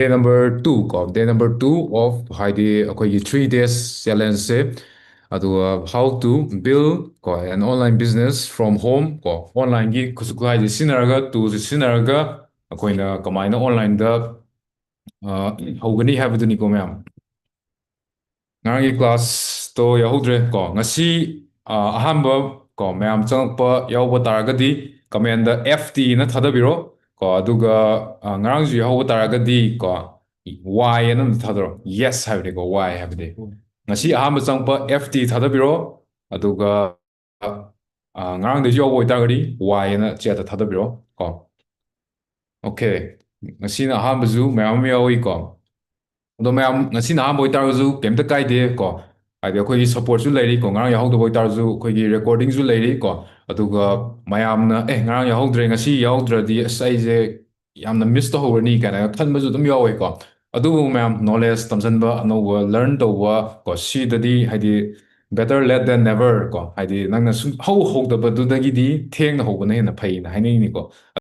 ꯗꯦ number 2 ꯀꯣ ꯗꯦ number 2 of ꯍꯥꯏꯗꯤ ꯑꯩꯈꯣꯏꯒꯤ 3 days ꯆꯦꯂꯦꯟꯖꯁꯦ ꯑꯗꯨꯒ ꯍꯥꯎ ꯇꯨ ꯕꯤꯜ ꯀꯣ an online business from home ꯀꯣ ꯑꯣꯟꯂꯥꯏꯟꯒꯤ ꯈꯨꯠꯁꯨ ꯈꯨꯠꯂꯥꯏꯁꯦ ꯁꯤꯖꯤꯟꯅꯔꯒ ꯇꯨꯜꯁꯦ ꯁꯤꯖꯤꯟꯅꯔꯒ ꯑꯩꯈꯣꯏꯅ ꯀꯃꯥꯏꯅ ꯑꯣꯟꯂꯥꯏꯟꯗ ꯍꯧꯒꯅꯤ ꯍꯥꯏꯕꯗꯨꯅꯤꯀꯣ ꯃꯌꯥꯝ ꯉꯔꯥꯡꯒꯤ ꯀ꯭ꯂꯥꯁꯇꯣ ꯌꯥꯎꯍꯧꯗ꯭ꯔꯦ ꯀꯣ ꯉꯁꯤ ꯑꯍꯥꯟꯕ ꯀꯣ ꯃꯌꯥꯝ ꯆꯪꯉꯛꯄ ꯌꯥꯎꯕ ꯇꯥꯔꯒꯗꯤ ꯀꯃꯦꯟꯗ FT ꯅ ꯊꯥꯗꯕꯤꯔꯣ ꯀꯣ ꯑꯗꯨꯒ ꯉꯔꯥꯡꯁꯨ ꯌꯥꯎꯍꯧꯕ ꯇꯥꯔꯒꯗꯤ ꯀꯣ Y ꯑꯅ ꯑꯝꯇ ꯊꯥꯗꯔꯣ ꯌꯦꯁ ꯍꯥꯏꯕꯅꯤꯀꯣ Y ꯍꯥꯏꯕꯗꯤ ꯉꯁꯤ ꯑꯍꯥꯟꯕ ꯆꯪꯉꯛꯄ FT ꯊꯥꯗꯕꯤꯔꯣ ꯑꯗꯨꯒ ꯉꯔꯥꯡꯗꯩꯁꯨ ꯌꯥꯎꯕ ꯑꯣꯏꯇꯥꯔꯒꯗꯤ Y ꯑꯅ ꯆꯦꯠꯇ ꯊꯥꯗꯕꯤꯔꯣ ꯀꯣ ꯑꯣꯀꯦ ꯉꯁꯤꯅ ꯑꯍꯥꯟꯕꯁꯨ ꯃꯌꯥꯝ ꯑꯃ ꯌꯥꯎꯏꯀꯣ ꯑꯗꯣ ꯃꯌꯥꯝ ꯉꯁꯤꯅ ꯑꯍꯥꯟꯕ ꯑꯣꯏꯇꯥꯔꯒꯁꯨ ꯀꯩꯝꯇ ꯀꯥꯏꯗꯦ ꯀꯣ ꯍꯥꯏꯗꯤ ꯑꯩꯈꯣꯏꯒꯤ ꯁꯞꯄꯣꯔꯠꯁꯨ ꯂꯩꯔꯤ ꯀꯣ ꯉꯔꯥꯡ ꯌꯥꯎꯍꯧꯗꯕ ꯑꯣꯏꯇꯥꯔꯁꯨ ꯑꯩꯈꯣꯏꯒꯤ ꯔꯦꯀꯣꯔꯗꯤꯡꯁꯨ ꯂꯩꯔꯤ ꯀꯣ ꯑꯗꯨꯒ ꯃꯌꯥꯝꯅ ꯉꯔꯥꯡ ꯌꯥꯎꯍꯧꯗ꯭ꯔꯦ ꯉꯁꯤ ꯌꯥꯎꯍꯧꯗ꯭ꯔꯗꯤ ꯑꯁ ꯑꯩꯁꯦ ꯌꯥꯝꯅ ꯃꯤꯁ ꯇꯧꯍꯧꯔꯅꯤ ꯀꯥꯏꯅ ꯈꯟꯕꯁꯨ ꯑꯗꯨꯝ ꯌꯥꯎꯋꯦꯀꯣ ꯑꯗꯨꯕꯨ ꯃꯌꯥꯝ ꯅꯣꯂꯦꯖ ꯇꯝꯁꯤꯟꯕ ꯑꯅꯧꯕ ꯂꯔꯟ ꯇꯧꯕ ꯀꯣ ꯁꯤꯗꯗꯤ ꯍꯥꯏꯗꯤ ꯕꯦꯇꯔ ꯂꯦꯠ ꯗꯦꯟ ꯅꯦꯚꯔ ꯀꯣ ꯍꯥꯏꯗꯤ ꯅꯪꯅ ꯁꯨꯝ ꯍꯧꯗꯕꯗꯨꯗꯒꯤꯗꯤ ꯊꯦꯡꯅ ꯍꯧꯕꯅ ꯍꯦꯟꯅ ꯐꯩꯅ ꯍꯥꯏꯅꯤꯡꯉꯤꯅꯤꯀꯣ